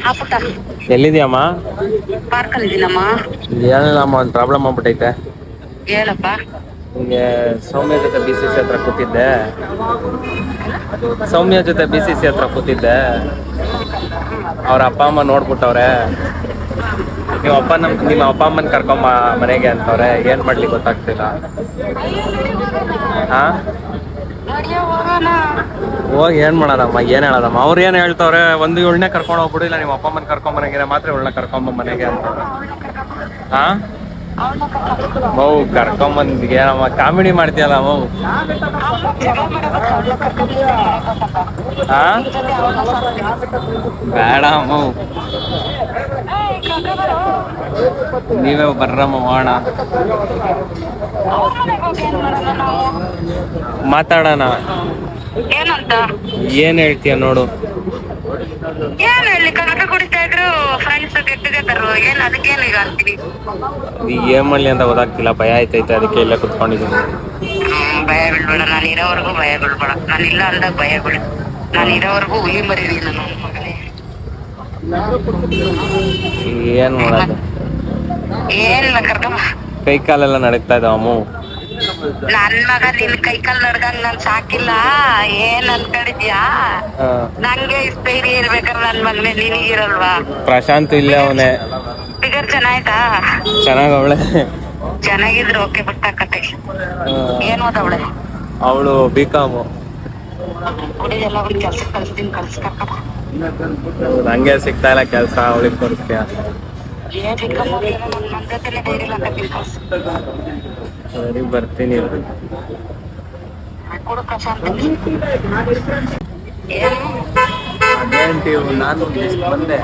ಹಾ ಪುಟ್ಟ. ಎಲ್ಲಿದ್ಯಮ್ಮ? ಪಾರ್ಕಲ್ಲಿ ಇದೀನಮ್ಮ. ಏನಿಲ್ಲಮ್ಮ, ಒಂದು ಪ್ರಾಬ್ಲಮ್ ಆಗ್ಬಿಟ್ಟೈತೆ. ಹೇಳಪ್ಪ. ಹಿಂಗೆ ಸೌಮ್ಯ ಜೊತೆ BCC ಹತ್ರ ಕೂತಿದ್ದೆ. ಸೌಮ್ಯ ಜೊತೆ BCC ಹತ್ರ ಕೂತಿದ್ದೆ. ಅವ್ರ ಅಪ್ಪ ಅಮ್ಮ ನೋಡ್ಬಿಟ್ಟವ್ರೆ. ನಿಮ್ಮ ಅಪ್ಪ ಅಮ್ಮನ ಕರ್ಕೊಂಬ ಮನೆಗೆ ಅಂತವ್ರೆ. ಏನ್ ಮಾಡ್ಲಿ ಗೊತ್ತಾಗ್ತಿಲ್ಲ. ಹಾ, ನಡಿಯ ಹೋಗೋಣ. ಹೋಗಿ ಏನ್ ಮಾಡೋದಮ್ಮ, ಏನ್ ಹೇಳದಮ್ಮ. ಅವ್ರು ಏನ್ ಹೇಳ್ತವ್ರೆ, ಒಂದು ಇವಳನ್ನೇ ಕರ್ಕೊಂಡು ಹೋಗ್ಬಿಡು, ಇಲ್ಲ ನಿಮ್ಮ ಅಪ್ಪ ಅಮ್ಮನ ಕರ್ಕೊಂಡ್ ಬರಂಗಿದ್ರೆ ಮಾತ್ರ ಇವಳನ್ನ ಕರ್ಕೊಂಬ ಮನೆಗೆ ಅಂತವ್ರೆ. ಹಾ, ಮೌ ಕರ್ಕೊಂಬಂದ್ ಏನಮ್ಮ ಕಾಮಿಡಿ ಮಾಡ್ತೀಯಲ್ಲ ಮೌ. ಹಾ, ಬೇಡ ಮೌ, ನೀವೇ ಬರ್ರಮ್ಮ ಹೋಗೋಣ. ಮಾತಾಡೋಣ. ಏನಂತ? ಏನ್ ಹೇಳ್ತೀಯ ನೋಡು. ಏನ್ ಹೇಳಿ, ಕನಕ ಕುಡಿತಾ ಇದ್ರು ಫ್ರೆಂಡ್ಸ್ ಗೆಟ್ ಟುಗೆದರ್. ಏನ್ ಅದಕ್ಕೇನು ಈಗ ಅಂತೀನಿ? ಈಗ ಏನ್ ಮಾಡ್ಲಿ ಅಂತ ಗೊತ್ತಾಗ್ತಿಲ್ಲ, ಭಯ ಆಯ್ತೈತೆ, ಅದಕ್ಕೆ ಇಲ್ಲೇ ಕುತ್ಕೊಂಡಿದ್ದೀನಿ. ಭಯ ಬೀಳ್ಬೇಡ, ನಾನು ಇರೋವರೆಗೂ ಭಯ ಬೀಳ್ಬೇಡ. ನಾನು ಇಲ್ಲ ಅಂದಾಗ ಭಯ ಬೀಳು. ನಾನು ಇರೋವರೆಗೂ ಹುಲಿ ಮರೀರಿ ನಾನು ಮಗನೇ. ಏನ್ ಮಾಡೋದು, ಏನಿಲ್ಲ, ಕರ್ಕಮ್ಮ. ಕೈ ಕಾಲೆಲ್ಲ ನಡೀತಾ ಇದಾವ ಅಮ್ಮ. ನನ್ ಮಗ ನಿನ್ ಕೈ ಕಾಲ್ ನಡ್ಗಂಗ್ ನಾನ್ ಸಾಕಿಲ್ಲ. ಏನ್ ಅನ್ಕೊಂಡಿದ್ಯಾ? ನಂಗೆ ಧೈರ್ಯ ಇರ್ಬೇಕಾದ್ರೆ ನನ್ ಮಗನೇ, ನಿನಗಿರಲ್ವಾ? ಪ್ರಶಾಂತ್ ಇಲ್ಲೇ ಅವನೇ. ಫಿಗರ್ ಚೆನ್ನಾಯ್ತಾ? ಚೆನ್ನಾಗ ಅವಳೆ. ಚೆನ್ನಾಗಿದ್ರು ಓಕೆ, ಬಿಟ್ಟಾಕತ್ತೆ. ಏನ್ ಓದವಳೆ? ಅವಳು BCom. ಕುಡಿದೆಲ್ಲ ಅವ್ರಿಗೆ ಕೆಲ್ಸಕ್ಕೆ ಕಳಿಸ್ತೀನಿ, ಕರ್ಕಮ್ಮ. ನಂಗೆ ಸಿಗ್ತಾ ಇಲ್ಲ ಕೆಲ್ಸ, ಅವಳಿಗೆ ಕೊಡ್ತೀಯ? ಏನ್ ಚಿಕ್ಕಮ್ಮ, ನನ್ ಮಂಗತ್ತಲ್ಲೇ ಧೈರ್ಯ ಇಲ್ಲ ಕರ್ತೀನಿ, ಕಳ್ಸಿ. ಸರಿ, ಬರ್ತೀನಿ. ಕೊಡು ಪ್ರಶಾಂತ್. ಏನು? ಅದೇಂಟಿ, ನಾನು ಬಂದೆ,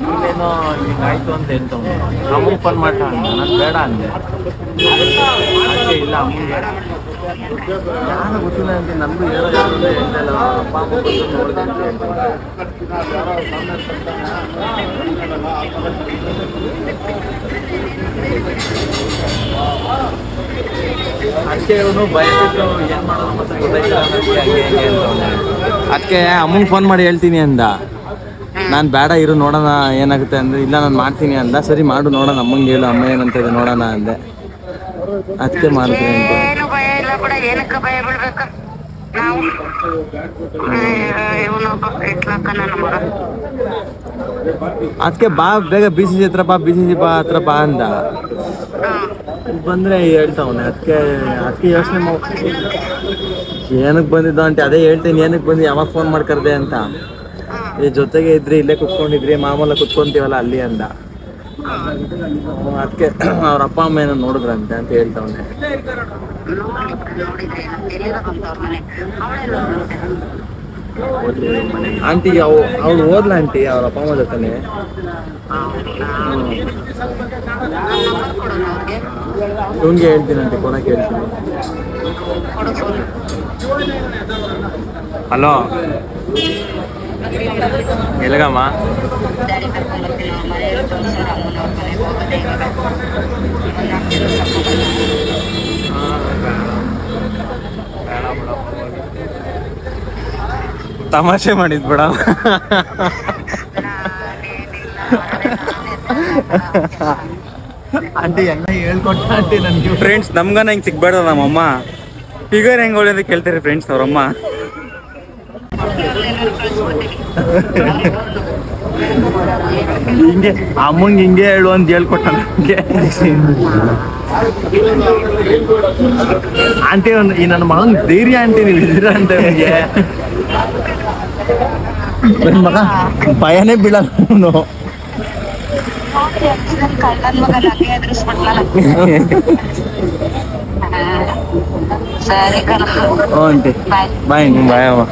ನೀನೇನೋ ಹಿಂಗಾಯ್ತು ಅಂತ ಹೇಳ್ತವ್ನು. ಅಮ್ಮಗೆ ಫೋನ್ ಮಾಡ್ತಾ ಅಂದೆ, ನಾನು ಬೇಡ ಅಂದೆ. ಅದಕ್ಕೆ ಇಲ್ಲ ಅಮ್ಮಗೆ ನಾನು ಗೊತ್ತಿಲ್ಲ ಅಂತ ನಮಗೂ ಹೇಳೋದು ಹೇಳ್ತಲ್ಲ. ಅಪ್ಪ ಅಮ್ಮ ಬಂದು ನೋಡಿದೆ ಅಂತ ಹೇಳ್ತಾರೆ. ಅದಕ್ಕೆ ಇವನು ಭಯಬಿಟ್ಟು ಏನು ಮಾಡೋದು ಮತ್ತೆ ಗೊತ್ತಾಯ್ತಿಲ್ಲ ನನಗೆ, ಹಂಗೆ ಹಂಗೆ ಅಂತ. ಅದಕ್ಕೆ ಅಮ್ಮಂಗೆ ಫೋನ್ ಮಾಡಿ ಹೇಳ್ತೀನಿ ಅಂದ. ನಾನು ಬೇಡ ಇರು ನೋಡೋಣ ಏನಾಗುತ್ತೆ ಅಂದರೆ, ಇಲ್ಲ ನಾನು ಮಾಡ್ತೀನಿ ಅಂದ. ಸರಿ ಮಾಡು ನೋಡೋಣ, ಅಮ್ಮಂಗೆ ಹೇಳು, ಅಮ್ಮ ಏನಂತದೆ ನೋಡೋಣ ಅಂದೆ. ಅದಕ್ಕೆ ಮಾಡ್ತೀನಿ ಅಂತ. ಏನು ಭಯ ಇಲ್ಲ ಕೂಡ, ಏನಕ್ಕೆ ಭಯ ಬೀಳ್ಬೇಕು ನಾವು? ನನ್ನ ಮಗ ಅದಕ್ಕೆ ಬಾ ಬೇಗ BCC ಹತ್ರ ಬಾ, BCC ಹತ್ರ ಬಾ ಅಂದ. ಬಂದರೆ ಹೇಳ್ತಾವನೆ. ಅದಕ್ಕೆ ಯೋಚನೆ ಏನಕ್ಕೆ ಬಂದಿದ್ದ ಅಂತ. ಅದೇ ಹೇಳ್ತೀನಿ, ಏನಕ್ಕೆ ಬಂದು ಯಾವಾಗ ಫೋನ್ ಮಾಡಿ ಕರೆದೆ ಅಂತ. ಈ ಜೊತೆಗೆ ಇದ್ರಿ, ಇಲ್ಲೇ ಕುತ್ಕೊಂಡಿದ್ರಿ, ಮಾಮೂಲ ಕುತ್ಕೊಂತೀವಲ್ಲ ಅಲ್ಲಿ ಅಂದ. ಅದಕ್ಕೆ ಅವ್ರ ಅಪ್ಪ ಅಮ್ಮ ಏನೋ ನೋಡಿದ್ರಂತೆ ಅಂತ ಹೇಳ್ತಾವನೆ. ಆಂಟಿ ಅವಳು ಓದ್ಲ ಆಂಟಿ, ಅವ್ರ ಅಪ್ಪ ಅಮ್ಮ ಜೊತೆನೆ. ಇವಂಗೆ ಹೇಳ್ತೀನಿ ಆಂಟಿ, ಕೊಡಕ್ಕೆ ಹೇಳ್ತೀನಿ. ಹಲೋ, ಎಲ್ಗಮ್ಮ? ತಮಾಷೆ ಮಾಡಿದ್ ಬಿಡ. ಆಂಟಿ ಎಲ್ಲ ಹೇಳ್ಕೊಟ್ಟ ಆಂಟಿ ನನಗೆ. ಫ್ರೆಂಡ್ಸ್, ನಮ್ಗನ ಹಿಂಗೆ ಸಿಗ್ಬೇಡ ನಮ್ಮಮ್ಮ. ಫಿಗರ್ ಹೆಂಗೆ ಒಳ್ಳೆದ ಕೇಳ್ತಾರೆ ಫ್ರೆಂಡ್ಸ್ ಅವ್ರಮ್ಮ. ಹಿಂಗೆ ಅಮ್ಮಂಗೆ ಹಿಂಗೆ ಹೇಳು ಅಂತ ಹೇಳ್ಕೊಟ್ಟ ನನಗೆ. ಆಂಟಿ ಈ ನನ್ನ ಮಗನ ಧೈರ್ಯ ಆಂಟಿ, ನೀವು ಇದ್ದೀರ ಅಂತ ನನಗೆ. ನನ್ನ ಮಗ ಭಯನೇ ಬೀಳಲ್ಲ ಅವನು. ಸರಿ ಕಣ. ಆಂಟಿ ಬಾಯ್. ಬಾಯ್ ಅಮ್ಮ.